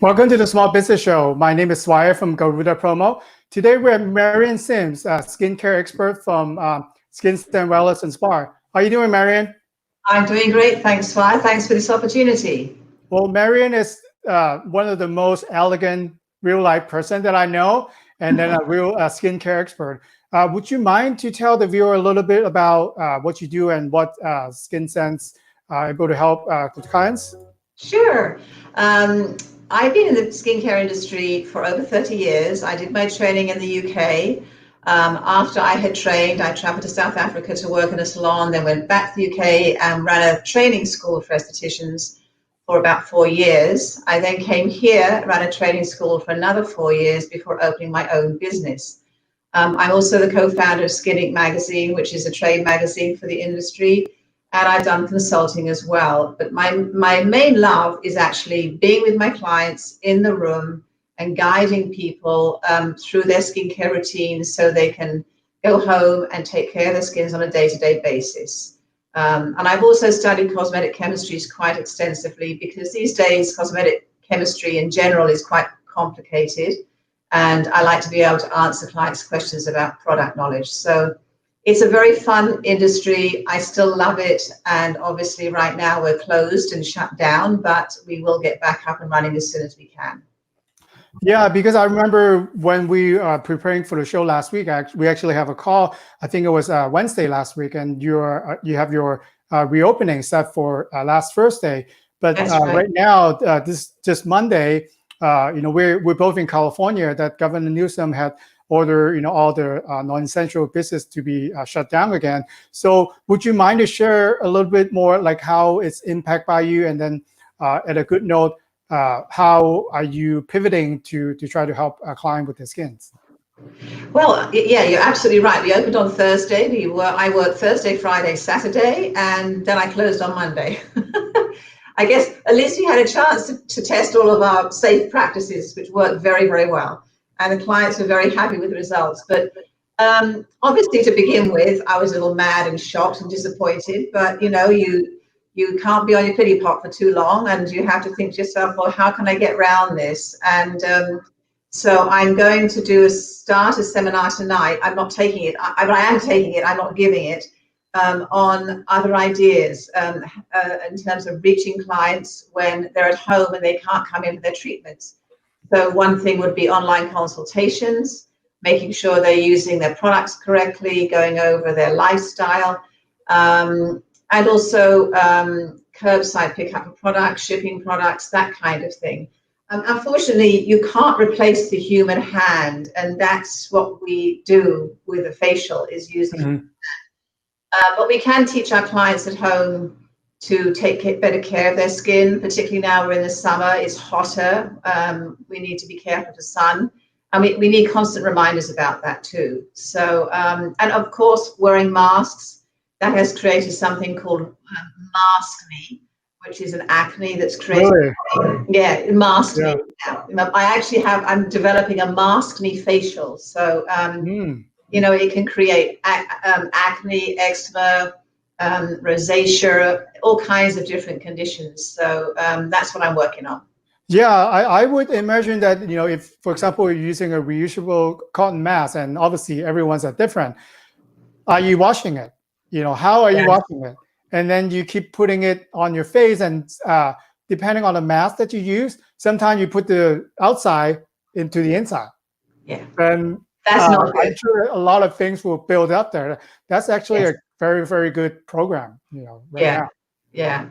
Welcome to the Small Business Show. My name is Swire from Garuda Promo. Today we have Marion Simms, a skincare expert from SkinSense Wellness Spa. How are you doing, Marion? I'm doing great, thanks, Swire. Thanks for this opportunity. Well, Marion is one of the most elegant real-life person that I know, and then a real skincare expert. Would you mind to tell the viewer a little bit about what you do and what SkinSense able to help the clients? Sure. I've been in the skincare industry for over 30 years. I did my training in the UK. After I had trained, I traveled to South Africa to work in a salon, then went back to the UK and ran a training school for estheticians for about 4 years. I then came here, ran a training school for another 4 years before opening my own business. I'm also the co-founder of Skin magazine, which is a trade magazine for the industry. And I've done consulting as well. But my main love is actually being with my clients in the room and guiding people through their skincare routines so they can go home and take care of their skins on a day-to-day basis. And I've also studied cosmetic chemistries quite extensively because these days cosmetic chemistry in general is quite complicated. And I like to be able to answer clients' questions about product knowledge. So it's a very fun industry. I still love it. And obviously right now we're closed and shut down, but we will get back up and running as soon as we can. Yeah, because I remember when we are preparing for the show last week, we actually have a call. I think it was Wednesday last week, and you have your reopening set for last Thursday. But right now, this Monday, we're both in California. That Governor Newsom had ordered all the non-essential business to be shut down again. So would you mind to share a little bit more like how it's impacted by you, and then at a good note, how are you pivoting to try to help a client with their skins? Well, yeah, you're absolutely right. We opened on Thursday. I worked Thursday, Friday, Saturday, and then I closed on Monday. I guess at least we had a chance to test all of our safe practices, which worked very, very well. And the clients were very happy with the results. But obviously, to begin with, I was a little mad and shocked and disappointed. But, you can't be on your pity pot for too long. And you have to think to yourself, well, how can I get around this? And so I'm going to start a seminar tonight. I'm not taking it. I am taking it. I'm not giving it. On other ideas in terms of reaching clients when they're at home and they can't come in for their treatments. So one thing would be online consultations, making sure they're using their products correctly, going over their lifestyle, and also curbside pickup of products, shipping products, that kind of thing. Unfortunately, you can't replace the human hand, and that's what we do with a facial, is use the human hand. But we can teach our clients at home to take better care of their skin, particularly now we're in the summer, it's hotter. We need to be careful of the sun. And we need constant reminders about that too. So, and of course, wearing masks, that has created something called maskne, which is an acne that's created. Really? Yeah, maskne. Yeah. I'm developing a maskne facial. So, it can create acne, eczema, rosacea, all kinds of different conditions. So that's what I'm working on. Yeah, I would imagine that, if, for example, you're using a reusable cotton mask, and obviously everyone's different, are you washing it? How are you washing it? And then you keep putting it on your face, and depending on the mask that you use, sometimes you put the outside into the inside. Yeah. And that's not good. I'm sure a lot of things will build up there. That's actually a very, very good program, right now. Yeah.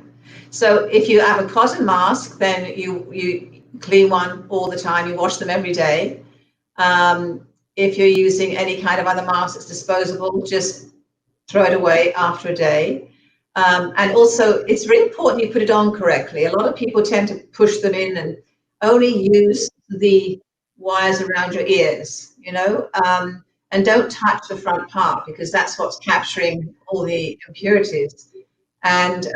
So if you have a cotton mask, then you clean one all the time. You wash them every day. If you're using any kind of other mask that's disposable, just throw it away after a day. And also, it's really important you put it on correctly. A lot of people tend to push them in and only use the wires around your ears, and don't touch the front part, because that's what's capturing all the impurities. And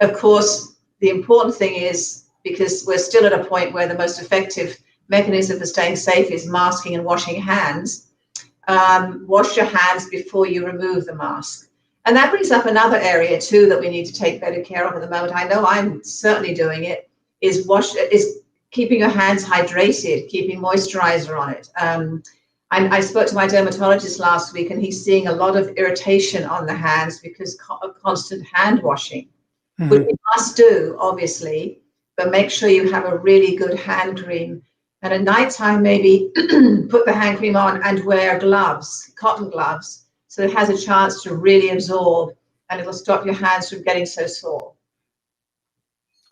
of course, the important thing is, because we're still at a point where the most effective mechanism for staying safe is masking and washing hands, wash your hands before you remove the mask. And that brings up another area too that we need to take better care of at the moment. I know I'm certainly doing it, is keeping your hands hydrated, keeping moisturizer on it. I spoke to my dermatologist last week, and he's seeing a lot of irritation on the hands because of constant hand washing, which you must do, obviously, but make sure you have a really good hand cream. And at nighttime, maybe put the hand cream on and wear gloves, cotton gloves, so it has a chance to really absorb, and it'll stop your hands from getting so sore.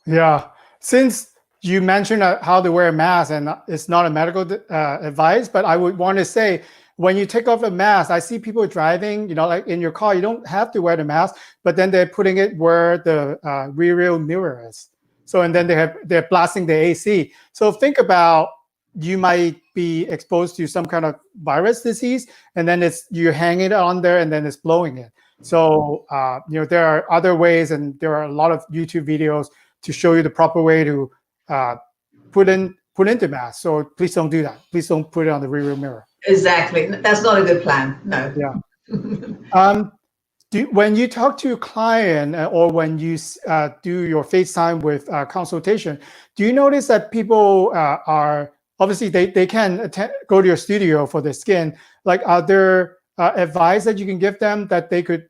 Yeah. Since you mentioned how to wear a mask, and it's not a medical advice, but I would want to say, when you take off a mask, I see people driving, like in your car, you don't have to wear the mask, but then they're putting it where the rear mirror is. So, and then they're blasting the AC. So think about, you might be exposed to some kind of virus disease, and then you hang it on there, and then it's blowing it. So, there are other ways, and there are a lot of YouTube videos to show you the proper way to put in the mask. So please don't do that. Please don't put it on the rear mirror. Exactly. That's not a good plan. No. Yeah. When you talk to a client, or when you do your FaceTime with consultation, do you notice that people are obviously they can go to your studio for their skin? Like, are there advice that you can give them that they could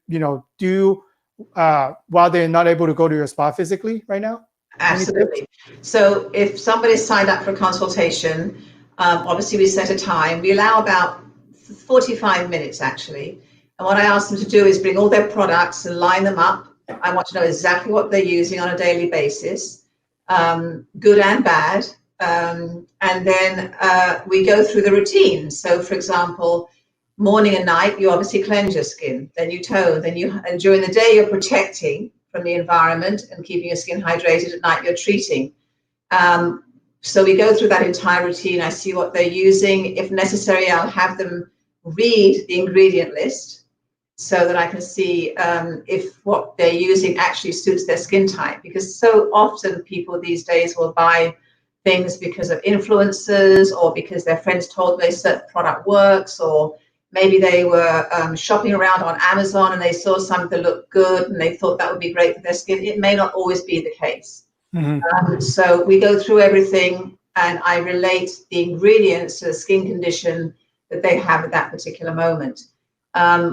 do while they're not able to go to your spa physically right now? Absolutely. So if somebody's signed up for a consultation, obviously we set a time. We allow about 45 minutes actually. And what I ask them to do is bring all their products and line them up. I want to know exactly what they're using on a daily basis, good and bad. And then we go through the routine. So for example, morning and night, you obviously cleanse your skin, then you tone, and during the day you're protecting from the environment and keeping your skin hydrated. At night you're treating. So we go through that entire routine. I see what they're using. If necessary, I'll have them read the ingredient list so that I can see if what they're using actually suits their skin type. Because so often people these days will buy things because of influencers, or because their friends told them a certain product works, or maybe they were shopping around on Amazon and they saw something that looked good and they thought that would be great for their skin. It may not always be the case. So we go through everything, and I relate the ingredients to the skin condition that they have at that particular moment.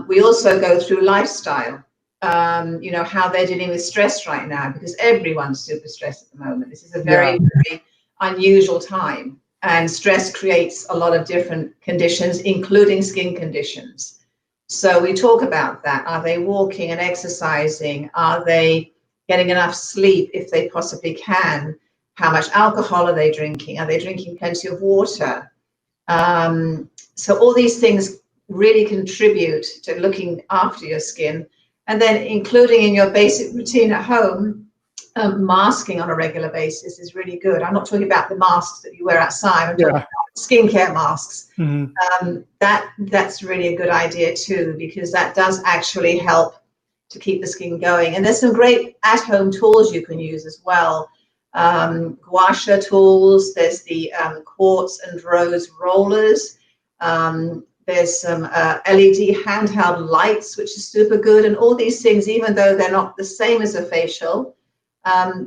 We also go through lifestyle, how they're dealing with stress right now, because everyone's super stressed at the moment. This is a very, very unusual time. And stress creates a lot of different conditions, including skin conditions. So we talk about that. Are they walking and exercising? Are they getting enough sleep if they possibly can? How much alcohol are they drinking? Are they drinking plenty of water? So all these things really contribute to looking after your skin. And then including in your basic routine at home, masking on a regular basis is really good. I'm not talking about the masks that you wear outside. I'm talking about skincare masks. That's really a good idea too, because that does actually help to keep the skin going. And there's some great at-home tools you can use as well. Gua sha tools. There's the quartz and rose rollers. There's some LED handheld lights, which is super good. And all these things, even though they're not the same as a facial,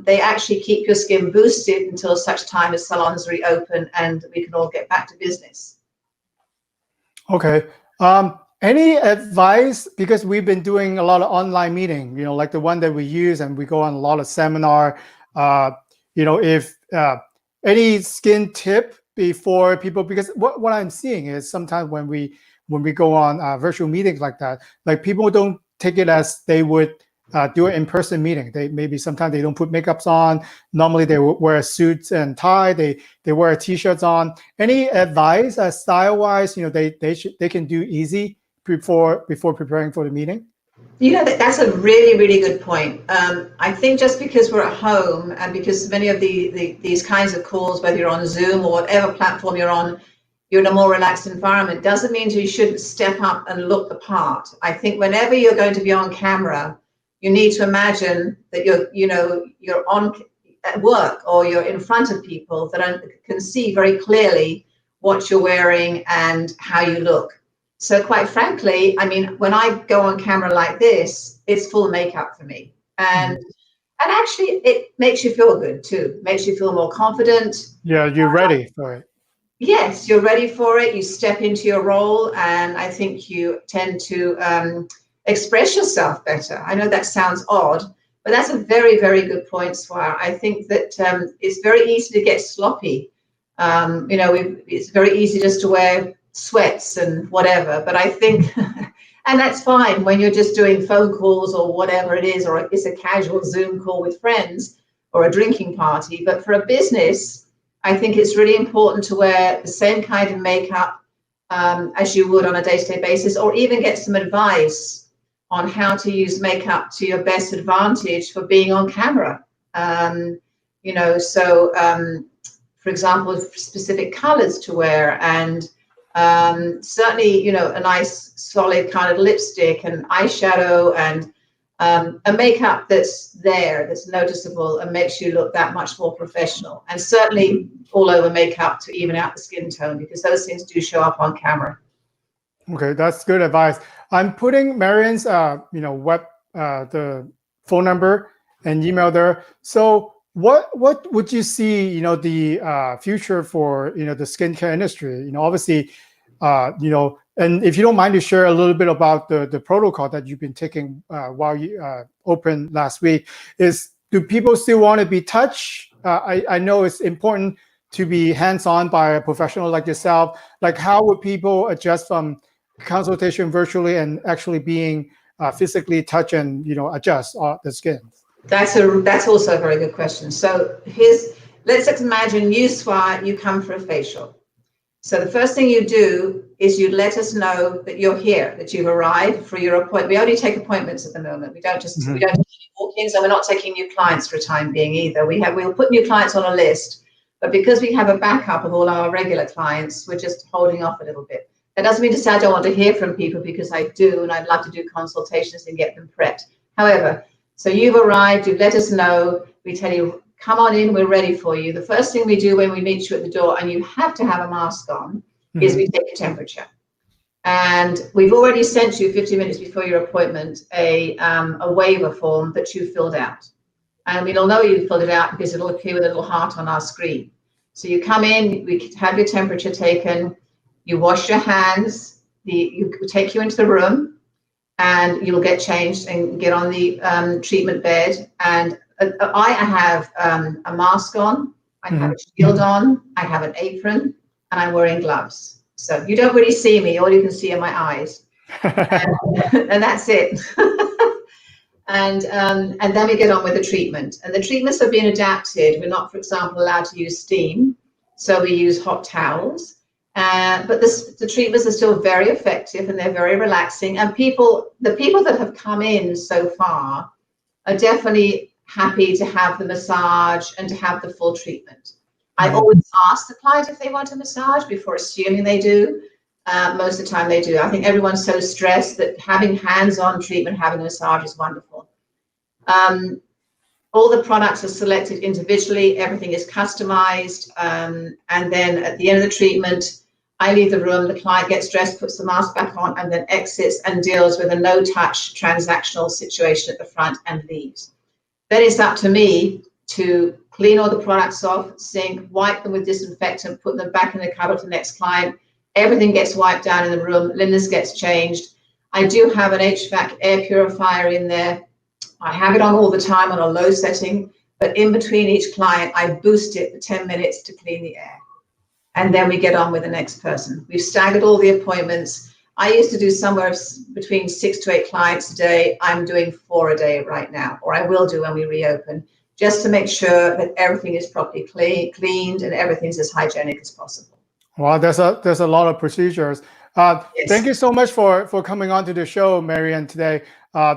they actually keep your skin boosted until such time as salons reopen and we can all get back to business. Okay. Any advice, because we've been doing a lot of online meeting, like the one that we use, and we go on a lot of seminar, if any skin tip before people, because what I'm seeing is sometimes when we go on virtual meetings like that, like people don't take it as they would do an in-person meeting. Sometimes they don't put makeups on. Normally they wear suits and tie. They wear t-shirts on. Any advice style-wise, they can do easy before preparing for the meeting? That's a really, really good point. I think just because we're at home, and because many of these kinds of calls, whether you're on Zoom or whatever platform you're on, you're in a more relaxed environment, doesn't mean you shouldn't step up and look the part. I think whenever you're going to be on camera, you need to imagine that you're on at work, or you're in front of people that can see very clearly what you're wearing and how you look. So quite frankly, I mean, when I go on camera like this, it's full makeup for me. And And actually, it makes you feel good too. Makes you feel more confident. Yeah, you're ready for it. Yes, you're ready for it. You step into your role, and I think you tend to express yourself better. I know that sounds odd, but that's a very, very good point, Swire. I think that it's very easy to get sloppy. It's very easy just to wear sweats and whatever. But I think, and that's fine when you're just doing phone calls or whatever it is, or it's a casual Zoom call with friends or a drinking party. But for a business, I think it's really important to wear the same kind of makeup as you would on a day-to-day basis, or even get some advice on how to use makeup to your best advantage for being on camera. For example, specific colors to wear, and certainly, a nice solid kind of lipstick and eyeshadow, and a makeup that's noticeable and makes you look that much more professional. And certainly all over makeup to even out the skin tone, because those things do show up on camera. Okay, that's good advice. I'm putting Marion's the phone number and email there. So what would you see, the future for the skincare industry? Obviously, and if you don't mind to share a little bit about the protocol that you've been taking while you opened last week, do people still want to be touched? I know it's important to be hands-on by a professional like yourself. Like, how would people adjust from consultation virtually and actually being physically touch and adjust the skin? That's also a very good question. So let's imagine you come for a facial. So the first thing you do is you let us know that you're here, that you've arrived for your appointment. We only take appointments at the moment. We don't just we don't take walk-ins, and we're not taking new clients for a time being either. We'll put new clients on a list, but because we have a backup of all our regular clients, we're just holding off a little bit. That doesn't mean to say I don't want to hear from people, because I do, and I'd love to do consultations and get them prepped. However, so you've arrived, you've let us know, we tell you, come on in, we're ready for you. The first thing we do when we meet you at the door, and you have to have a mask on, is we take your temperature. And we've already sent you 50 minutes before your appointment a waiver form that you filled out. And we'll know you filled it out because it'll appear with a little heart on our screen. So you come in, we have your temperature taken, you wash your hands, you take you into the room, and you'll get changed and get on the treatment bed. And I have a mask on, I have a shield on, I have an apron, and I'm wearing gloves. So you don't really see me, all you can see are my eyes. And that's it. And then we get on with the treatment. And the treatments have been adapted. We're not, for example, allowed to use steam, so we use hot towels. But the treatments are still very effective, and they're very relaxing. And the people that have come in so far are definitely happy to have the massage and to have the full treatment. I always ask the client if they want a massage before assuming they do. Most of the time they do. I think everyone's so stressed that having hands-on treatment, having a massage is wonderful. All the products are selected individually. Everything is customized. And then at the end of the treatment, I leave the room, the client gets dressed, puts the mask back on, and then exits and deals with a no-touch transactional situation at the front and leaves. Then it's up to me to clean all the products off, sink, wipe them with disinfectant, put them back in the cupboard to the next client. Everything gets wiped down in the room, linens gets changed. I do have an HVAC air purifier in there. I have it on all the time on a low setting, but in between each client, I boost it for 10 minutes to clean the air. And then we get on with the next person. We've staggered all the appointments. I used to do somewhere between 6 to 8 clients a day. I'm doing 4 a day right now, or I will do when we reopen, just to make sure that everything is properly cleaned and everything's as hygienic as possible. Wow, there's a lot of procedures. Yes. Thank you so much for coming on to the show, Marion, today.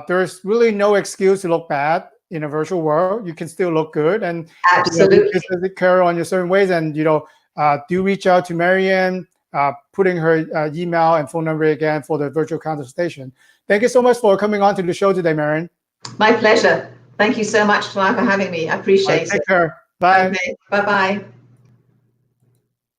There's really no excuse to look bad in a virtual world. You can still look good, and absolutely take care on your certain ways. And do reach out to Marion, putting her email and phone number again for the virtual consultation. Thank you so much for coming on to the show today, Marion. My pleasure. Thank you so much for having me. I appreciate it. Take care. Bye. Okay. Bye-bye.